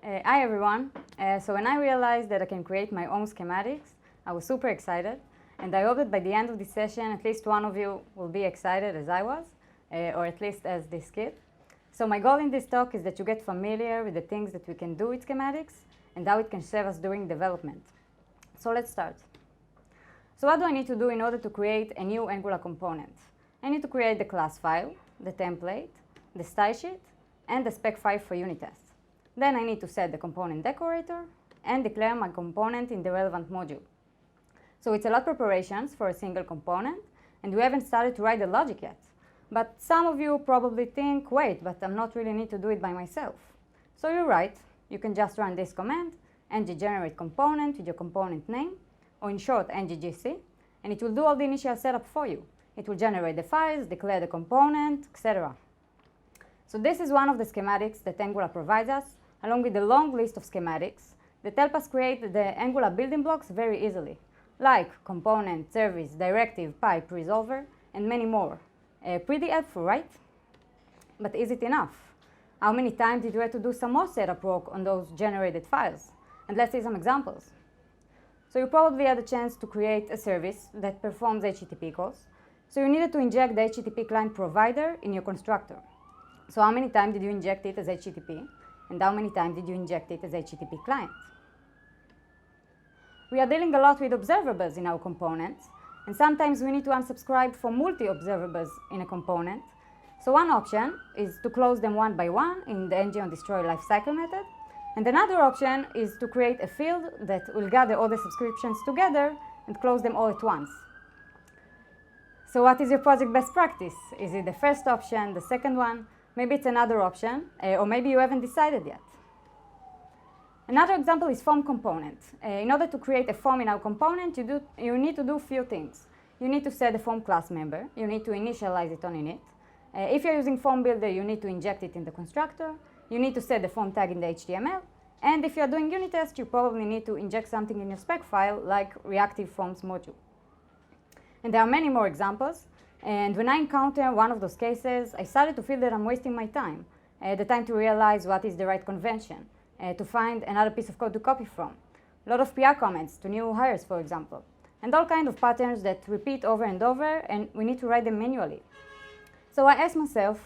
Hi everyone. So when I realized that I can create my own schematics, I was super excited, and I hope that by the end of this session at least one of you will be excited as I was, or at least as this kid. So my goal in this talk is that you get familiar with the things that we can do with schematics and how it can serve us during development. So let's start. So what do I need to do in order to create a new Angular component? I need to create the class file, the template, the style sheet, and the spec file for unit tests. Then I need to set the component decorator and declare my component in the relevant module. So it's a lot of preparations for a single component, and we haven't started to write the logic yet. But some of you probably think, wait, but I'm not really need to do it by myself. So you're right, you can just run this command, ng-generate component with your component name, or in short, ng-gc, and it will do all the initial setup for you. It will generate the files, declare the component, etc. So this is one of the schematics that Angular provides us, along with a long list of schematics that help us create the Angular building blocks very easily, like component, service, directive, pipe, resolver, and many more. Pretty helpful, right? But is it enough? How many times did you have to do some more setup work on those generated files? And let's see some examples. So you probably had a chance to create a service that performs HTTP calls. So you needed to inject the HTTP client provider in your constructor. So how many times did you inject it as HTTP? And how many times did you inject it as HTTP client? We are dealing a lot with observables in our components, and sometimes we need to unsubscribe for multi-observables in a component. So one option is to close them one by one in the ng-on-destroy lifecycle method, and another option is to create a field that will gather all the subscriptions together and close them all at once. So what is your project best practice? Is it the first option, the second one? Maybe it's another option, or maybe you haven't decided yet. Another example is form component. In order to create a form in our component, you need to do a few things. You need to set the form class member. You need to initialize it on init. If you're using form builder, you need to inject it in the constructor. You need to set the form tag in the HTML. And if you're doing unit tests, you probably need to inject something in your spec file, like reactive forms module. And there are many more examples. And when I encounter one of those cases, I started to feel that I'm wasting my time. The time to realize what is the right convention, to find another piece of code to copy from. A lot of PR comments to new hires, for example. And all kinds of patterns that repeat over and over, and we need to write them manually. So I asked myself,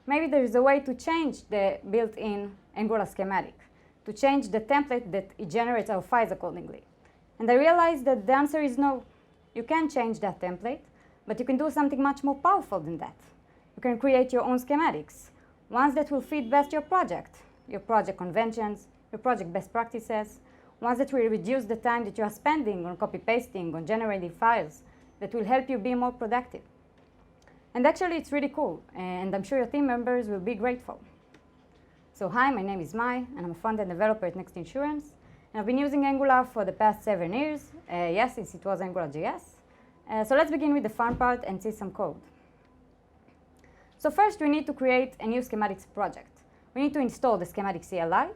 maybe there is a way to change the built-in Angular schematic, to change the template that it generates our files accordingly. And I realized that the answer is no. You can change that template, but you can do something much more powerful than that. You can create your own schematics, ones that will fit best your project conventions, your project best practices, ones that will reduce the time that you are spending on copy-pasting, on generating files, that will help you be more productive. And actually, it's really cool, and I'm sure your team members will be grateful. So hi, my name is Mai, and I'm a front-end developer at Next Insurance. And I've been using Angular for the past 7 years, yes, since it was AngularJS. So let's begin with the fun part and see some code. So first, we need to create a new schematics project. We need to install the schematic CLI,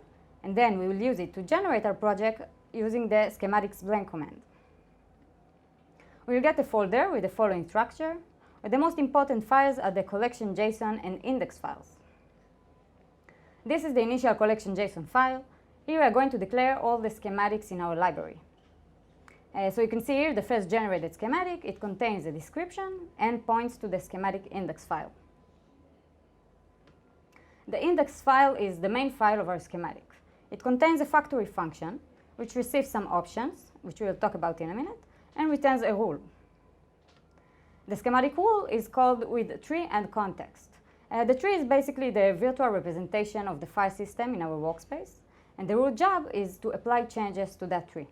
and then we will use it to generate our project using the schematics blank command. We will get a folder with the following structure, where the most important files are the collection JSON and index files. This is the initial collection JSON file. Here we are going to declare all the schematics in our library. So you can see here the first generated schematic. It contains a description and points to the schematic index file. The index file is the main file of our schematic. It contains a factory function, which receives some options, which we will talk about in a minute, and returns a rule. The schematic rule is called with tree and context. The tree is basically the virtual representation of the file system in our workspace, and the rule job is to apply changes to that tree.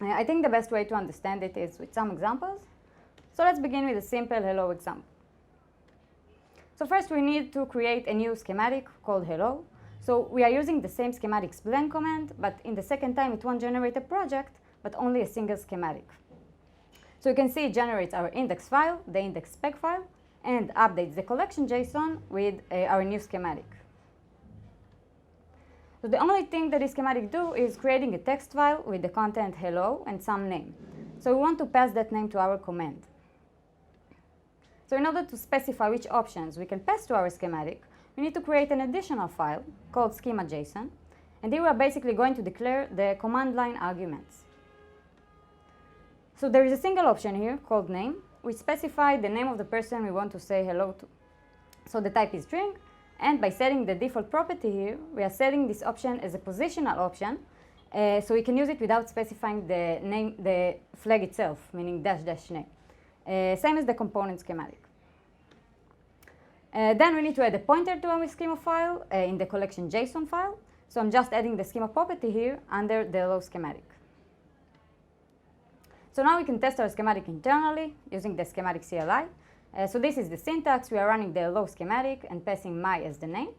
I think the best way to understand it is with some examples. So let's begin with a simple hello example. So first we need to create a new schematic called hello. So we are using the same schematics blend command, but in the second time it won't generate a project, but only a single schematic. So you can see it generates our index file, the index spec file, and updates the collection JSON with our new schematic. So the only thing that this schematic do is creating a text file with the content hello and some name. So we want to pass that name to our command. So in order to specify which options we can pass to our schematic, we need to create an additional file called schema.json, And here we are basically going to declare the command line arguments. So there is a single option here called name, which specifies the name of the person we want to say hello to. So the type is string, and by setting the default property here, we are setting this option as a positional option, so we can use it without specifying the name, the flag itself, meaning dash dash name. Same as the component schematic. Then we need to add a pointer to our schema file in the collection JSON file. So I'm just adding the schema property here under the hello schematic. So now we can test our schematic internally using the schematic CLI. So this is the syntax. We are running the hello schematic and passing my as the name.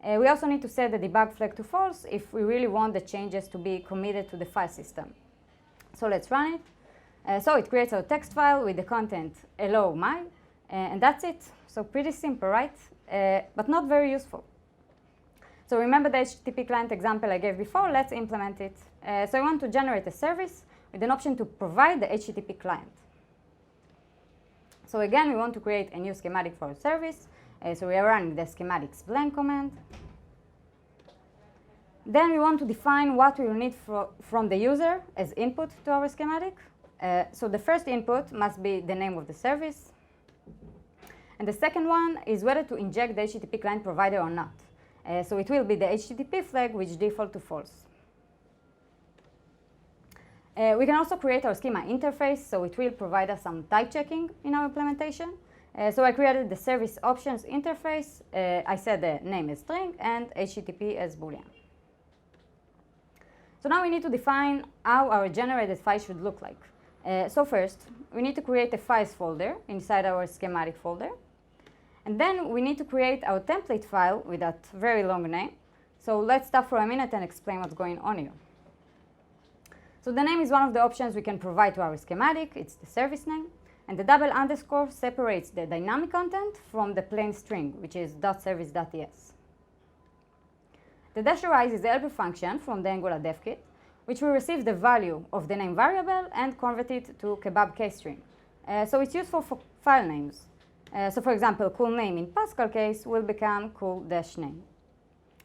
We also need to set the debug flag to false if we really want the changes to be committed to the file system. So let's run it. So it creates our text file with the content hello my, and that's it. So pretty simple, right? But not very useful. So remember the HTTP client example I gave before? Let's implement it. So I want to generate a service with an option to provide the HTTP client. So again, we want to create a new schematic for a service. So we are running the schematics blank command. Then we want to define what we will need from the user as input to our schematic. So the first input must be the name of the service. And the second one is whether to inject the HTTP client provider or not. So it will be the HTTP flag, which default to false. We can also create our schema interface, so it will provide us some type checking in our implementation. So I created the service options interface. I set the name as string and HTTP as boolean. So now we need to define how our generated file should look like. So first, we need to create a files folder inside our schematic folder. And then we need to create our template file with that very long name. So let's stop for a minute and explain what's going on here. So the name is one of the options we can provide to our schematic. It's the service name. And the double underscore separates the dynamic content from the plain string, which is .service.ts. The -rise is the helper function from the Angular dev kit, which will receive the value of the name variable and convert it to kebab case string. So it's useful for file names. So for example, cool name in Pascal case will become cool-name.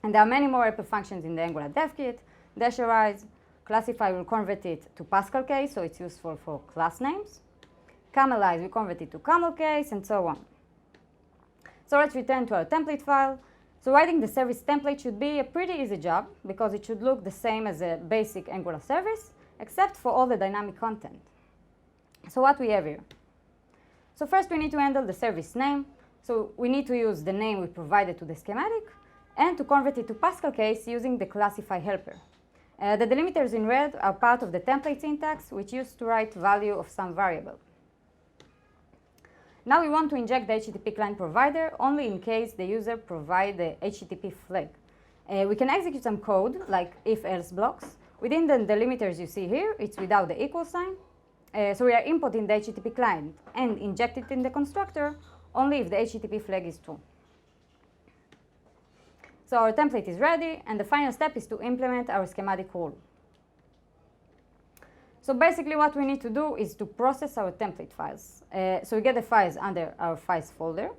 And there are many more helper functions in the Angular dev kit. -rise, classify will convert it to Pascal case, so it's useful for class names. Camelize will convert it to camel case, and so on. So let's return to our template file. So writing the service template should be a pretty easy job because it should look the same as a basic Angular service, except for all the dynamic content. So what we have here? So first we need to handle the service name. So we need to use the name we provided to the schematic and to convert it to Pascal case using the classify helper. The delimiters in red are part of the template syntax, which used to write value of some variable. Now we want to inject the HTTP client provider only in case the user provides the HTTP flag. We can execute some code like if-else blocks. Within the delimiters you see here, it's without the equal sign. So we are importing the HTTP client and inject it in the constructor only if the HTTP flag is true. So our template is ready, and the final step is to implement our schematic rule. So basically what we need to do is to process our template files. So we get the files under our files folder,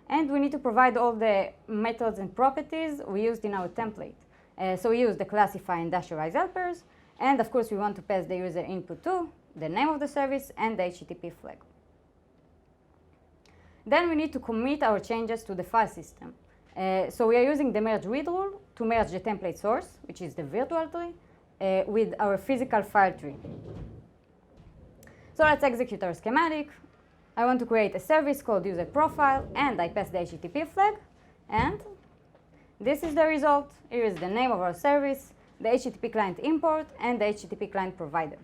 and we need to provide all the methods and properties we used in our template. So we use the classify and -rise helpers, and of course we want to pass the user input to the name of the service and the HTTP flag. Then we need to commit our changes to the file system. So we are using the merge with rule to merge the template source, which is the virtual tree, with our physical file tree. So let's execute our schematic. I want to create a service called user profile, and I pass the HTTP flag, and this is the result. Here is the name of our service, the HTTP client import, and the HTTP client provider.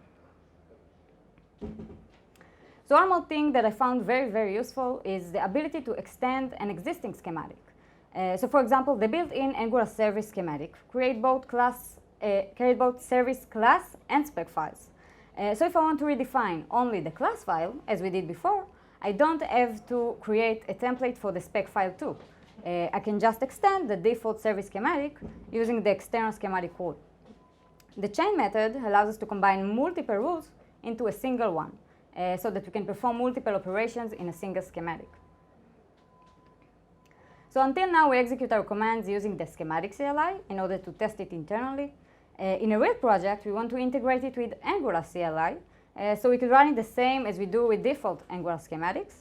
So one more thing that I found very, very useful is the ability to extend an existing schematic. So for example, the built-in Angular service schematic create both service class and spec files. So if I want to redefine only the class file, as we did before, I don't have to create a template for the spec file too. I can just extend the default service schematic using the external schematic rule. The chain method allows us to combine multiple rules into a single one, so that we can perform multiple operations in a single schematic. So until now, we execute our commands using the schematic CLI in order to test it internally. In a real project, we want to integrate it with Angular CLI, so we could run it the same as we do with default Angular schematics.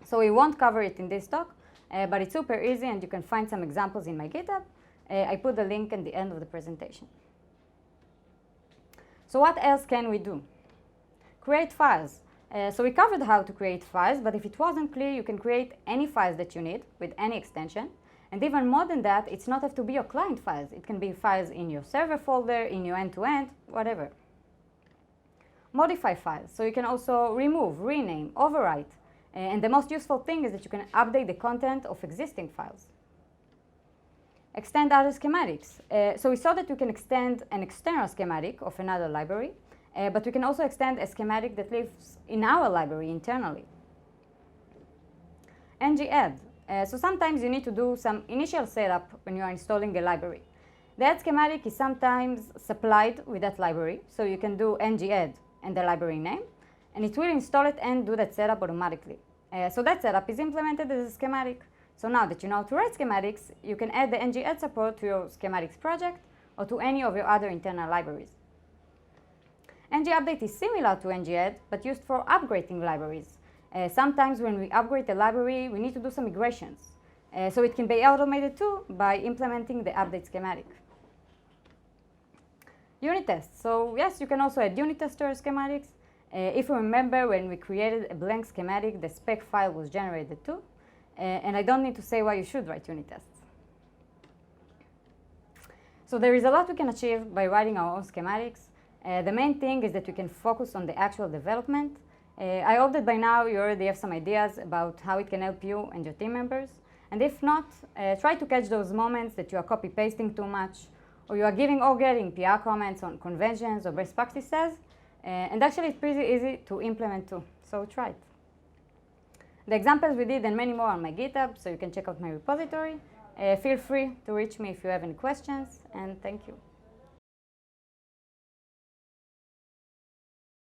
So we won't cover it in this talk, but it's super easy and you can find some examples in my GitHub. I put the link at the end of the presentation. So what else can we do? Create files. So we covered how to create files, but if it wasn't clear, you can create any files that you need with any extension. And even more than that, it's not have to be your client files. It can be files in your server folder, in your end-to-end, whatever. Modify files. So you can also remove, rename, overwrite. And the most useful thing is that you can update the content of existing files. Extend other schematics. So we saw that you can extend an external schematic of another library, but we can also extend a schematic that lives in our library internally. ng-add. So sometimes you need to do some initial setup when you are installing a library. The add schematic is sometimes supplied with that library, so you can do ng-add and the library name, and it will install it and do that setup automatically. So that setup is implemented as a schematic. So now that you know how to write schematics, you can add the ng-add support to your schematics project or to any of your other internal libraries. ng-update is similar to ng-add, but used for upgrading libraries. Sometimes when we upgrade a library, we need to do some migrations. So it can be automated too by implementing the update schematic. Unit tests. So yes, you can also add unit test to your schematics. If you remember, when we created a blank schematic, the spec file was generated too. And I don't need to say why you should write unit tests. So there is a lot we can achieve by writing our own schematics. The main thing is that we can focus on the actual development. I hope that by now you already have some ideas about how it can help you and your team members. And if not, try to catch those moments that you are copy-pasting too much, or you are giving or getting PR comments on conventions or best practices. And actually it's pretty easy to implement too, so try it. The examples we did and many more on my GitHub, so you can check out my repository. Feel free to reach me if you have any questions, and thank you.